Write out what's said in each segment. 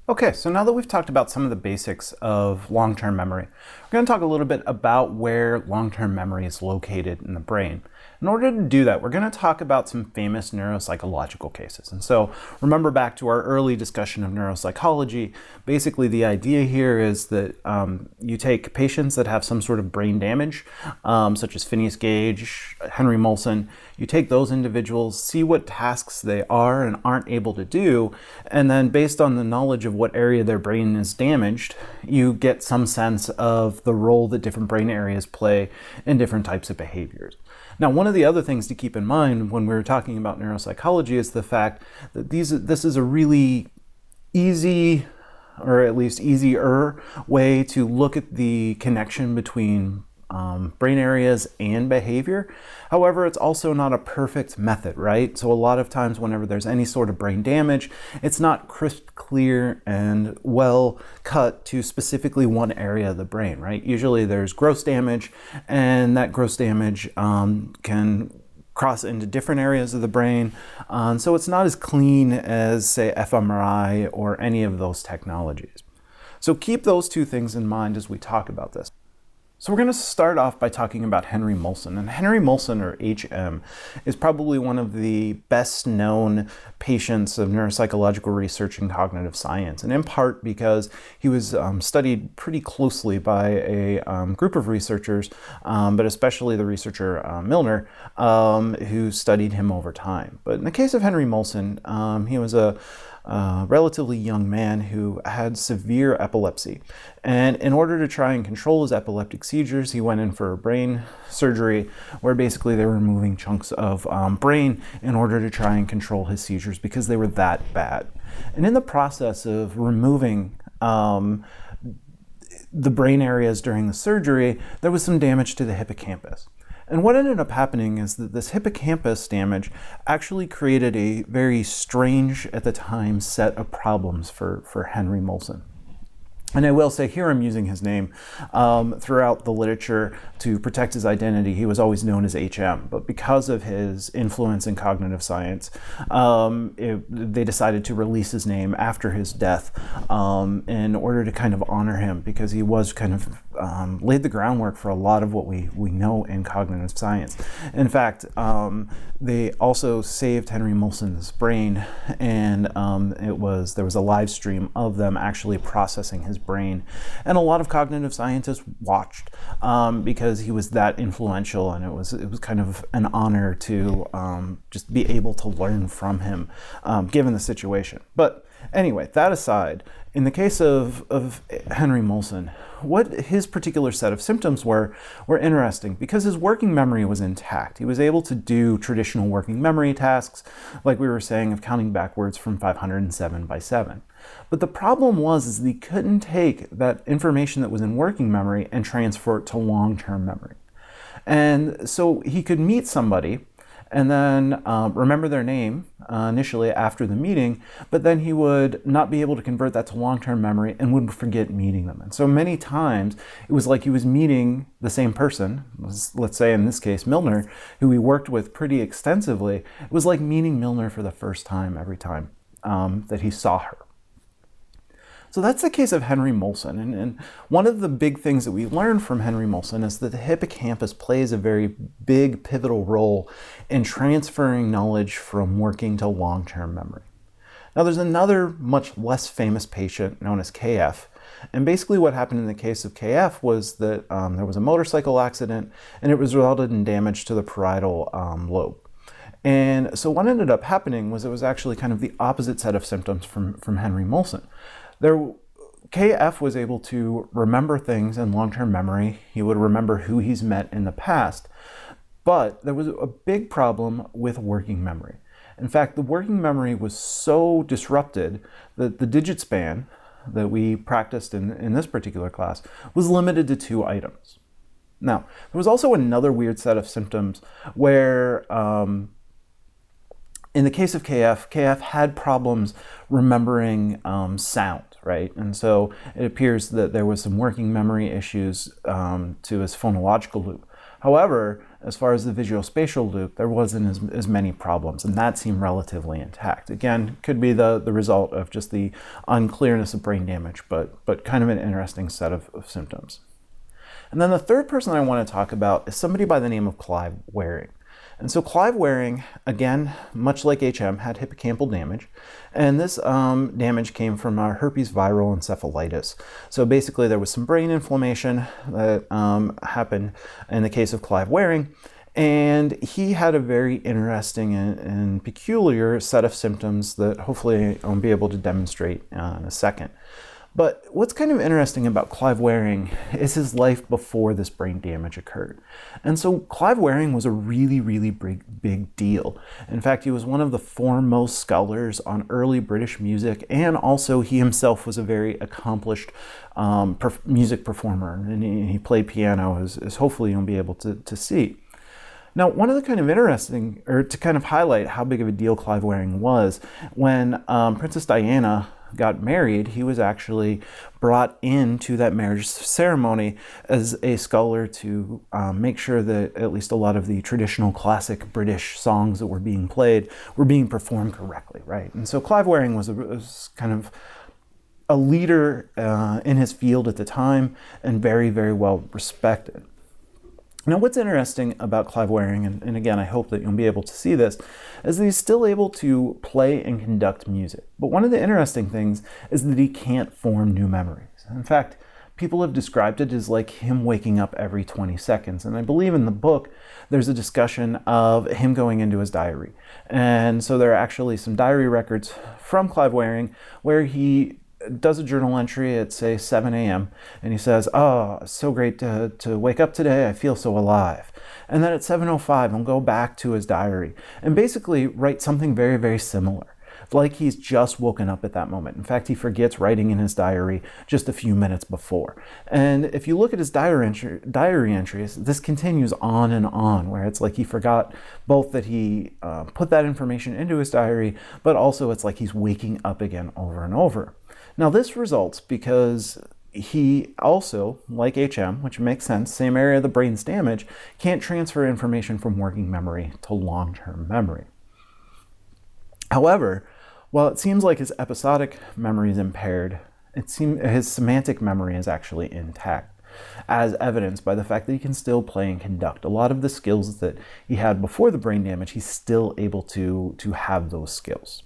Okay, so now that we've talked about some of the basics of long-term memory, we're going to talk a little bit about where long-term memory is located in the brain. In order to do that, we're going to talk about some famous neuropsychological cases. And so remember back to our early discussion of neuropsychology, basically the idea here is that you take patients that have some sort of brain damage, such as Phineas Gage, Henry Molson, you take those individuals, see what tasks they are and aren't able to do, and then based on the knowledge of what area their brain is damaged, you get some sense of the role that different brain areas play in different types of behaviors. Now, one of the other things to keep in mind when we're talking about neuropsychology is the fact that this is a really easy, or at least easier, way to look at the connection between brain areas and behavior. However, it's also not a perfect method, right? So a lot of times whenever there's any sort of brain damage, it's not crisp, clear, and well cut to specifically one area of the brain, right? Usually there's gross damage, and that gross damage can cross into different areas of the brain. So it's not as clean as, say, fMRI or any of those technologies. So keep those two things in mind as we talk about this. So we're going to start off by talking about Henry Molson. And Henry Molson, or HM, is probably one of the best known patients of neuropsychological research in cognitive science, and in part because he was studied pretty closely by a group of researchers, but especially the researcher Milner, who studied him over time. But in the case of Henry Molson, he was a relatively young man who had severe epilepsy. And in order to try and control his epileptic seizures, he went in for a brain surgery where basically they were removing chunks of brain in order to try and control his seizures because they were that bad. And in the process of removing the brain areas during the surgery, there was some damage to the hippocampus. And what ended up happening is that this hippocampus damage actually created a very strange, at the time, set of problems for Henry Molson. And I will say here I'm using his name throughout the literature to protect his identity. He was always known as HM, but because of his influence in cognitive science, they decided to release his name after his death in order to kind of honor him, because he was kind of laid the groundwork for a lot of what we know in cognitive science. In fact, they also saved Henry Molson's brain, and there was a live stream of them actually processing his brain, and a lot of cognitive scientists watched because he was that influential, and it was kind of an honor to just be able to learn from him given the situation. But anyway, that aside, in the case of Henry Molson, what his particular set of symptoms were interesting because his working memory was intact. He was able to do traditional working memory tasks, like we were saying, of counting backwards from 507 by 7. But the problem is that he couldn't take that information that was in working memory and transfer it to long-term memory. And so he could meet somebody and then remember their name initially after the meeting, but then he would not be able to convert that to long-term memory and would forget meeting them. And so many times it was like he was meeting the same person, let's say in this case Milner, who he worked with pretty extensively. It was like meeting Milner for the first time every time that he saw her. So that's the case of Henry Molson. And one of the big things that we learned from Henry Molson is that the hippocampus plays a very big, pivotal role in transferring knowledge from working to long-term memory. Now, there's another much less famous patient known as KF. And basically what happened in the case of KF was that there was a motorcycle accident, and it resulted in damage to the parietal lobe. And so what ended up happening was it was actually kind of the opposite set of symptoms from Henry Molson. KF was able to remember things in long-term memory. He would remember who he's met in the past, but there was a big problem with working memory. In fact, the working memory was so disrupted that the digit span that we practiced in this particular class was limited to 2 items. Now, there was also another weird set of symptoms where in the case of KF had problems remembering sound, right? And so it appears that there was some working memory issues to his phonological loop. However, as far as the visuospatial loop, there wasn't as many problems, and that seemed relatively intact. Again, could be the result of just the unclearness of brain damage, but kind of an interesting set of symptoms. And then the third person I want to talk about is somebody by the name of Clive Waring. And so Clive Waring, again, much like HM, had hippocampal damage. And this damage came from herpes viral encephalitis. So basically there was some brain inflammation that happened in the case of Clive Waring. And he had a very interesting and peculiar set of symptoms that hopefully I'll be able to demonstrate in a second. But what's kind of interesting about Clive Waring is his life before this brain damage occurred. And so Clive Waring was a really, really big deal. In fact, he was one of the foremost scholars on early British music, and also he himself was a very accomplished music performer, and he played piano, as hopefully you'll be able to see. Now, one of the kind of interesting, or to kind of highlight how big of a deal Clive Waring was, when Princess Diana got married, he was actually brought into that marriage ceremony as a scholar to make sure that at least a lot of the traditional classic British songs that were being played were being performed correctly, right? And so Clive Waring was kind of a leader in his field at the time and very, very well respected. Now, what's interesting about Clive Waring, and again, I hope that you'll be able to see this, is that he's still able to play and conduct music. But one of the interesting things is that he can't form new memories. In fact, people have described it as like him waking up every 20 seconds. And I believe in the book, there's a discussion of him going into his diary. And so there are actually some diary records from Clive Waring where he does a journal entry at, say, 7 a.m. and he says, "Oh, so great to wake up today. I feel so alive." And then at 7:05, he'll go back to his diary and basically write something very, very similar, like he's just woken up at that moment. In fact, he forgets writing in his diary just a few minutes before. And if you look at his diary entries, this continues on, where it's like he forgot both that he put that information into his diary, but also it's like he's waking up again over and over. Now, this results because he also, like HM, which makes sense, same area of the brain's damage, can't transfer information from working memory to long-term memory. However, while it seems like his episodic memory is impaired, his semantic memory is actually intact, as evidenced by the fact that he can still play and conduct. A lot of the skills that he had before the brain damage, he's still able to have those skills.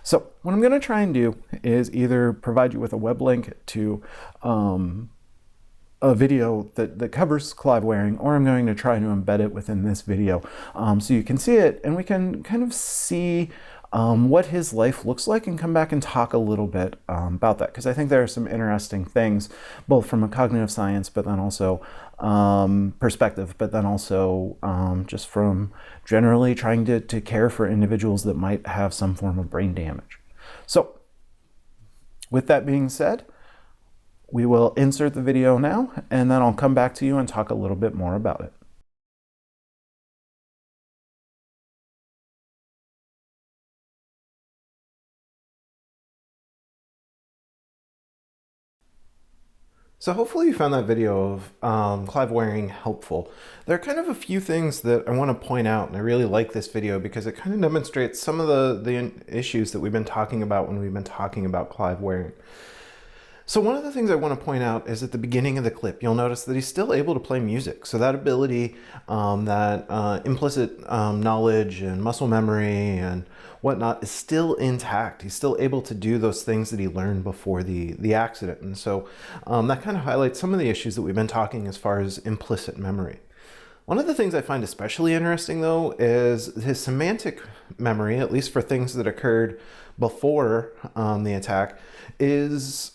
So what I'm going to try and do is either provide you with a web link to a video that covers Clive Waring, or I'm going to try to embed it within this video so you can see it and we can kind of see what his life looks like and come back and talk a little bit about that, because I think there are some interesting things, both from a cognitive science, but then also perspective, but then also just from generally trying to care for individuals that might have some form of brain damage. So with that being said, we will insert the video now, and then I'll come back to you and talk a little bit more about it. So hopefully you found that video of Clive Waring helpful. There are kind of a few things that I want to point out, and I really like this video because it kind of demonstrates some of the issues that we've been talking about when we've been talking about Clive Waring. So one of the things I want to point out is at the beginning of the clip, you'll notice that he's still able to play music. So that ability, that implicit knowledge and muscle memory and whatnot is still intact. He's still able to do those things that he learned before the accident. And so that kind of highlights some of the issues that we've been talking as far as implicit memory. One of the things I find especially interesting, though, is his semantic memory, at least for things that occurred before the attack, is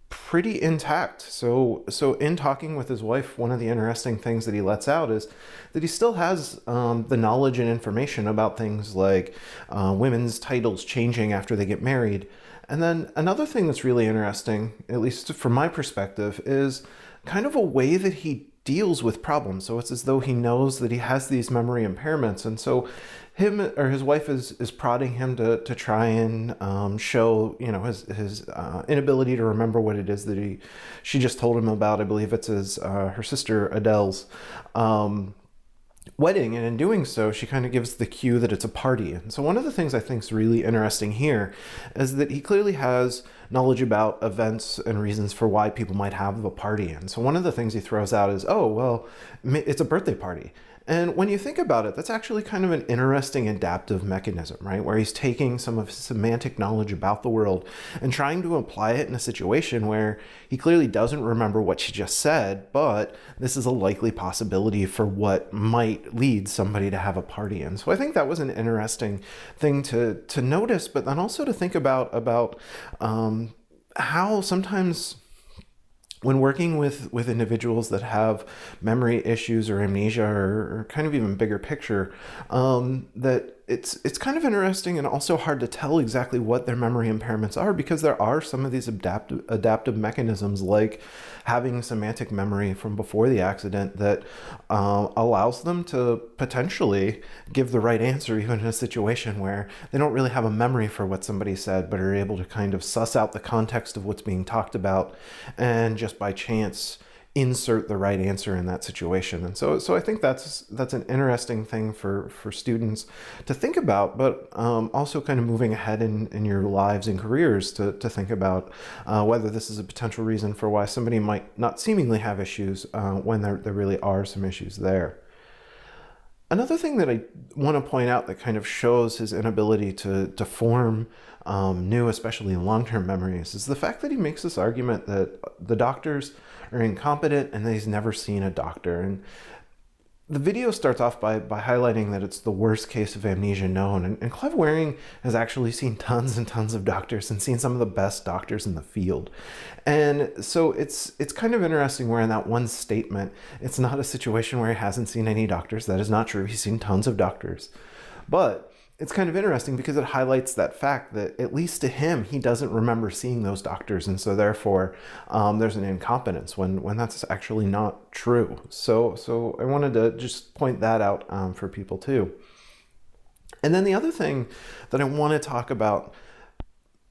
pretty intact. So in talking with his wife, one of the interesting things that he lets out is that he still has the knowledge and information about things like women's titles changing after they get married. And then another thing that's really interesting, at least from my perspective, is kind of a way that he deals with problems. So it's as though he knows that he has these memory impairments. And so him or his wife is prodding him to try and show, his inability to remember what it is that she just told him about. I believe it's her sister Adele's wedding, and in doing so, she kind of gives the cue that it's a party. And so one of the things I think is really interesting here is that he clearly has knowledge about events and reasons for why people might have a party. And so one of the things he throws out is, oh, well, it's a birthday party. And when you think about it, that's actually kind of an interesting adaptive mechanism, right? Where he's taking some of his semantic knowledge about the world and trying to apply it in a situation where he clearly doesn't remember what she just said, but this is a likely possibility for what might lead somebody to have a party. And so I think that was an interesting thing to notice, but then also to think about how sometimes when working with individuals that have memory issues or amnesia or kind of even bigger picture, that it's kind of interesting and also hard to tell exactly what their memory impairments are, because there are some of these adaptive mechanisms, like having semantic memory from before the accident, that allows them to potentially give the right answer even in a situation where they don't really have a memory for what somebody said, but are able to kind of suss out the context of what's being talked about and just by chance insert the right answer in that situation. And so I think that's an interesting thing for students to think about, but also kind of moving ahead in your lives and careers to think about whether this is a potential reason for why somebody might not seemingly have issues when there really are some issues there. Another thing that I want to point out that kind of shows his inability to form new, especially long-term memories, is the fact that he makes this argument that the doctors are incompetent and that he's never seen a doctor. And the video starts off by highlighting that it's the worst case of amnesia known. And Clive Waring has actually seen tons and tons of doctors and seen some of the best doctors in the field. And so it's kind of interesting where in that one statement, it's not a situation where he hasn't seen any doctors. That is not true. He's seen tons of doctors. But it's kind of interesting because it highlights that fact that, at least to him, he doesn't remember seeing those doctors. And so therefore, there's an incompetence when that's actually not true. So I wanted to just point that out for people too. And then the other thing that I want to talk about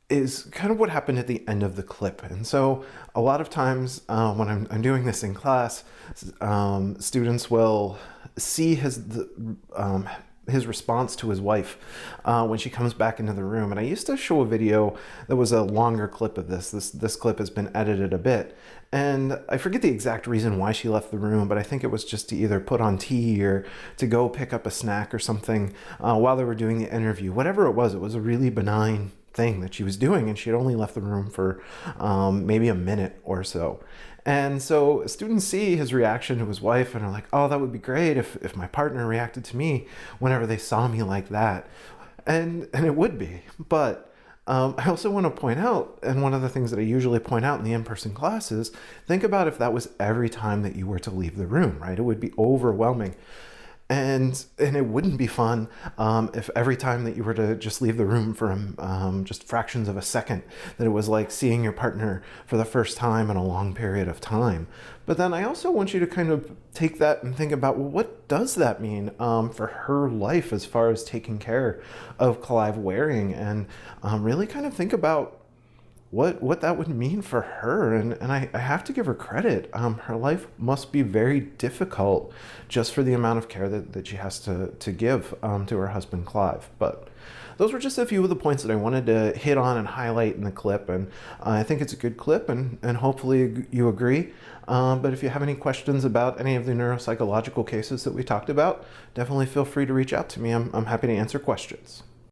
is kind of what happened at the end of the clip. And so a lot of times when I'm doing this in class, students will see his response to his wife when she comes back into the room. And I used to show a video that was a longer clip of this. This clip has been edited a bit. And I forget the exact reason why she left the room, but I think it was just to either put on tea or to go pick up a snack or something while they were doing the interview. Whatever it was a really benign thing that she was doing, and she had only left the room for maybe a minute or so. And so students see his reaction to his wife and are like, oh, that would be great if my partner reacted to me whenever they saw me like that. And it would be. But I also want to point out, and one of the things that I usually point out in the in-person classes, think about if that was every time that you were to leave the room, right? It would be overwhelming. And it wouldn't be fun if every time that you were to just leave the room for just fractions of a second, that it was like seeing your partner for the first time in a long period of time. But then I also want you to kind of take that and think about, well, what does that mean for her life as far as taking care of Clive Waring, and really kind of think about what that would mean for her. And I have to give her credit. Her life must be very difficult just for the amount of care that she has to give to her husband, Clive. But those were just a few of the points that I wanted to hit on and highlight in the clip. And I think it's a good clip, and hopefully you agree. But if you have any questions about any of the neuropsychological cases that we talked about, definitely feel free to reach out to me. I'm happy to answer questions.